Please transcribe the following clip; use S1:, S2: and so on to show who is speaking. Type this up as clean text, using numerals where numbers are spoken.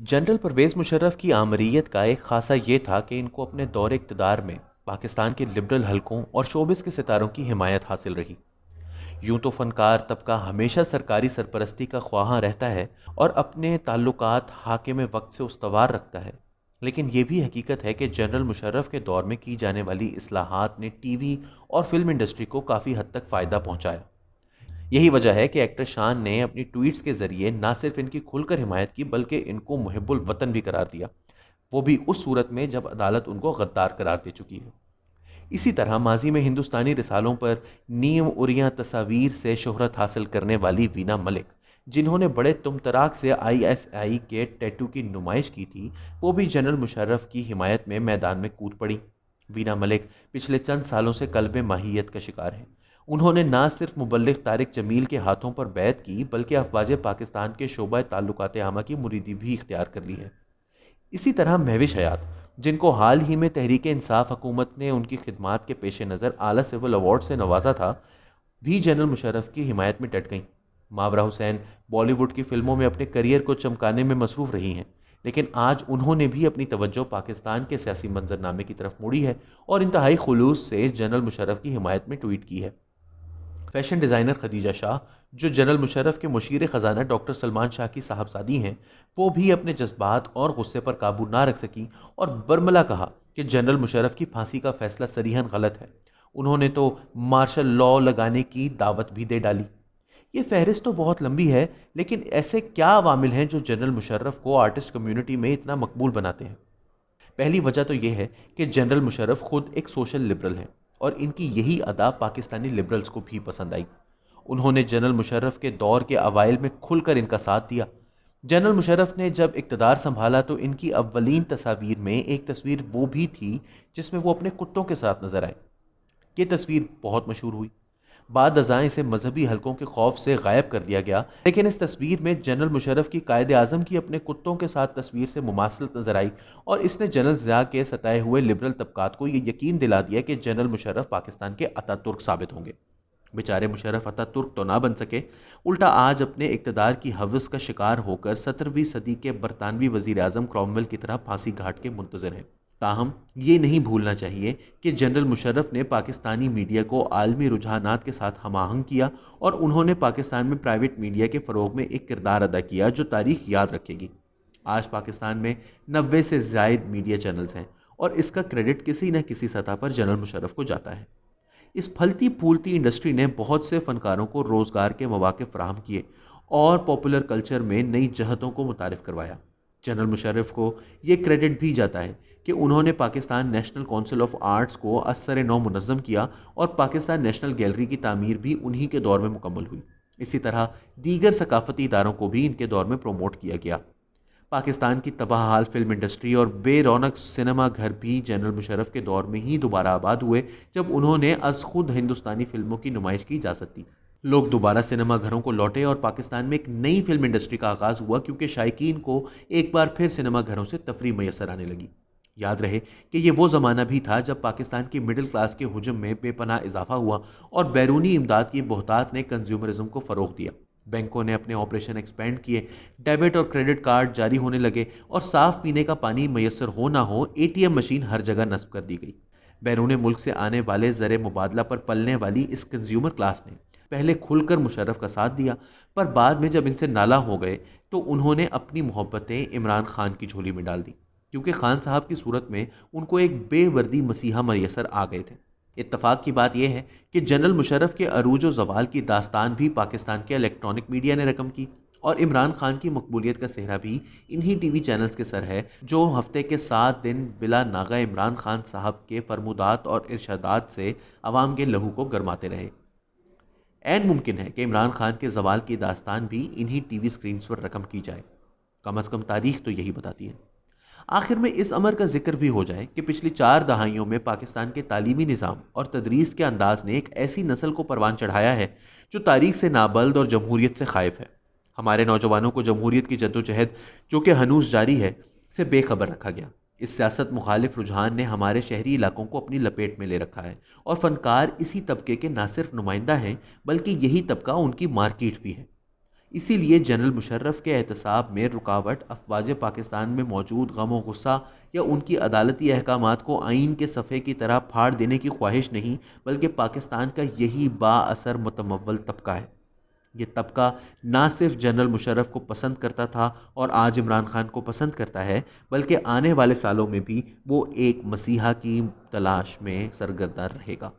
S1: General Parvez Musharraf की आमरीत का एक खासा ये था कि इनको अपने दौर इक़्तिदार में पाकिस्तान के लिबरल हलकों और शोबिस के सितारों की हिमायत हासिल रही। यूं तो फ़नकार तबका हमेशा सरकारी सरपरस्ती का ख्वाहां रहता है और अपने ताल्लुकात हाकिम वक्त से उस्तवार रखता है, लेकिन यह भी हकीकत है कि जनरल मुशर्रफ के दौर में की जाने वाली इस्लाहात ने टीवी और फिल्म इंडस्ट्री को काफ़ी हद तक फ़ायदा पहुंचाया। यही वजह है कि एक्टर शान ने अपनी ट्वीट्स के जरिए ना सिर्फ इनकी खुलकर हिमायत की बल्कि इनको मुहिब्बुल वतन भी करार दिया, वो भी उस सूरत में जब अदालत उनको गद्दार करार दे चुकी है। इसी तरह माजी में हिंदुस्तानी रिसालों पर नीम उरियां तस्वीर से शोहरत हासिल करने वाली वीना मलिक, जिन्होंने बड़े तुमतराक से आईएसआई के टैटू की नुमाइश की थी, वो भी जनरल मुशर्रफ की हिमायत में मैदान में कूद पड़ी। वीना मलिक पिछले चंद सालों से कल्ब माहियत का शिकार है। उन्होंने ना सिर्फ मुबल्लिग तारिक जमील के हाथों पर बैत की बल्कि अफवाज पाकिस्तान के शोबा ताल्लुकात आमा की मुरीदी भी इख्तियार कर ली है। इसी तरह महविश हयात, जिनको हाल ही में तहरीक इंसाफ हुकूमत ने उनकी खिदमात के पेश नज़र आला सिविल अवार्ड से नवाजा था, भी जनरल मुशर्रफ की हिमायत में डट गईं। मावरा हुसैन बॉलीवुड की फिल्मों में अपने करियर को चमकाने में मसरूफ़ रही हैं, लेकिन आज उन्होंने भी अपनी तवज्जो पाकिस्तान के सियासी मंजरनामे की तरफ मोड़ी है और इंतहाई खुलूस से जनरल मुशर्रफ की हिमायत में ट्वीट की है। फैशन डिज़ाइनर खदीजा शाह, जो जनरल मुशर्रफ के मुशीर ख़जाना डॉक्टर सलमान शाह की साहबजादी हैं, वो भी अपने जज्बात और गुस्से पर काबू ना रख सकी और बरमला कहा कि जनरल मुशर्रफ की फांसी का फैसला सरीहन गलत है। उन्होंने तो मार्शल लॉ लगाने की दावत भी दे डाली। ये फहरिस्त तो बहुत लंबी है, लेकिन ऐसे क्या अवामिल हैं जो जनरल मुशर्रफ को आर्टिस्ट कम्युनिटी में इतना मकबूल बनाते हैं? पहली वजह तो यह है कि जनरल मुशर्रफ खुद एक सोशल लिबरल हैं और इनकी यही अदा पाकिस्तानी लिबरल्स को भी पसंद आई। उन्होंने जनरल मुशर्रफ के दौर के अवाइल में खुलकर इनका साथ दिया। जनरल मुशर्रफ ने जब इक़्तिदार संभाला तो इनकी अव्वलीन तस्वीर में एक तस्वीर वो भी थी जिसमें वो अपने कुत्तों के साथ नजर आए। ये तस्वीर बहुत मशहूर हुई। बाद अज़ां इसे मजहबी हलकों के खौफ से गायब कर दिया गया, लेकिन इस तस्वीर में जनरल मुशर्रफ की कायद आज़म की अपने कुत्तों के साथ तस्वीर से मुमासलत नजर आई और इसने जनरल ज़िया के सताए हुए लिबरल तबकात को यह यकीन दिला दिया कि जनरल मुशर्रफ पाकिस्तान के अतातुर्क साबित होंगे। बेचारे मुशर्रफ अतातुर्क तो ना बन सके, उल्टा आज अपने इक़्तिदार की हवस का शिकार होकर 17वीं सदी के बरतानवी वज़ीर आज़म क्रॉमवेल की तरह फांसी घाट के मुंतज़िर हैं। ताहम ये नहीं भूलना चाहिए कि जनरल मुशर्रफ ने पाकिस्तानी मीडिया को आलमी रुझानात के साथ हमाहंग किया और उन्होंने पाकिस्तान में प्राइवेट मीडिया के फ़रोग में एक किरदार अदा किया जो तारीख याद रखेगी। आज पाकिस्तान में 90 से ज़ायद मीडिया चैनल्स हैं और इसका क्रेडिट किसी न किसी सतह पर जनरल मुशर्रफ को जाता है। इस फलती फूलती इंडस्ट्री ने बहुत से फ़नकारों को रोज़गार के मौके फराहम किए और पॉपुलर कल्चर में नई जहतों को मुतारिफ करवाया। जनरल मुशर्रफ को ये क्रेडिट भी जाता है कि उन्होंने Pakistan national council of arts को असर नौ मुनज़्ज़म किया और पाकिस्तान नेशनल गैलरी की तामीर भी उन्हीं के दौर में मुकम्मल हुई। इसी तरह दीगर सकाफती इदारों को भी इनके दौर में प्रमोट किया गया। पाकिस्तान की तबाह हाल फिल्म इंडस्ट्री और बेरौनक सिनेमा घर भी जनरल मुशर्रफ के दौर में ही दोबारा आबाद हुए, जब उन्होंने अज खुद हिंदुस्तानी फिल्मों की नुमाइश की इजाज़त दी। लोग दोबारा सिनेमा घरों को लौटे और पाकिस्तान में एक नई फिल्म इंडस्ट्री का आगाज़ हुआ, क्योंकि शायकीन को एक बार फिर सिनेमा घरों से तफरीह मैसर आने लगी। याद रहे कि ये वो ज़माना भी था जब पाकिस्तान की मिडिल क्लास के हुजम में बेपनाह इजाफा हुआ और बैरूनी इमदाद की बहुतात ने कंज्यूमरिज्म को फ़रोग़ दिया। बैंकों ने अपने ऑपरेशन एक्सपेंड किए, डेबिट और क्रेडिट कार्ड जारी होने लगे और साफ़ पीने का पानी मैसर हो ना हो एटीएम मशीन हर जगह नस्ब कर दी गई। बैरून मुल्क से आने वाले ज़र मुबादला पर पलने वाली इस कंज्यूमर क्लास ने पहले खुलकर मुशर्रफ का साथ दिया, पर बाद में जब इनसे नाला हो गए तो उन्होंने अपनी मोहब्बतें इमरान खान की झोली में डाल दी, क्योंकि खान साहब की सूरत में उनको एक बेवर्दी मसीहा मैसर आ गए थे। इत्तफाक की बात यह है कि जनरल मुशर्रफ के अरूज व ज़वाल की दास्तान भी पाकिस्तान के इलेक्ट्रॉनिक मीडिया ने रकम की और इमरान खान की मकबूलियत का सेहरा भी इन्हीं टीवी चैनल्स के सर है, जो हफ्ते के 7 दिन बिला नागा इमरान खान साहब के फरमुदात और इरशादात से अवाम के लहू को गरमाते रहे। ऐन मुमकिन है कि इमरान खान के ज़वाल की दास्तान भी इन्हीं टीवी स्क्रीन पर रकम की जाए। कम अज़ कम तारीख तो यही बताती है। आखिर में इस अमर का जिक्र भी हो जाए कि पिछली 4 दहाइयों में पाकिस्तान के तालीमी निज़ाम और तदरीस के अंदाज ने एक ऐसी नस्ल को परवान चढ़ाया है जो तारीख से नाबल्द और जमहूरियत से खाइफ है। हमारे नौजवानों को जमहूरियत की जद्दोजहद, जो कि हनूस जारी है, से बेखबर रखा गया। इस सियासत मुखालिफ रुझान ने हमारे शहरी इलाकों को अपनी लपेट में ले रखा है और फनकार इसी तबके के ना सिर्फ नुमाइंदा हैं, बल्कि यही तबका उनकी मार्केट भी है। اسی لیے جنرل مشرف کے احتساب میں رکاوٹ افواج پاکستان میں موجود غم و غصہ یا ان کی عدالتی احکامات کو آئین کے صفحے کی طرح پھاڑ دینے کی خواہش نہیں، بلکہ پاکستان کا یہی با اثر متمول طبقہ ہے۔ یہ طبقہ نہ صرف جنرل مشرف کو پسند کرتا تھا اور آج عمران خان کو پسند کرتا ہے، بلکہ آنے والے سالوں میں بھی وہ ایک مسیحا کی تلاش میں سرگرداں رہے گا۔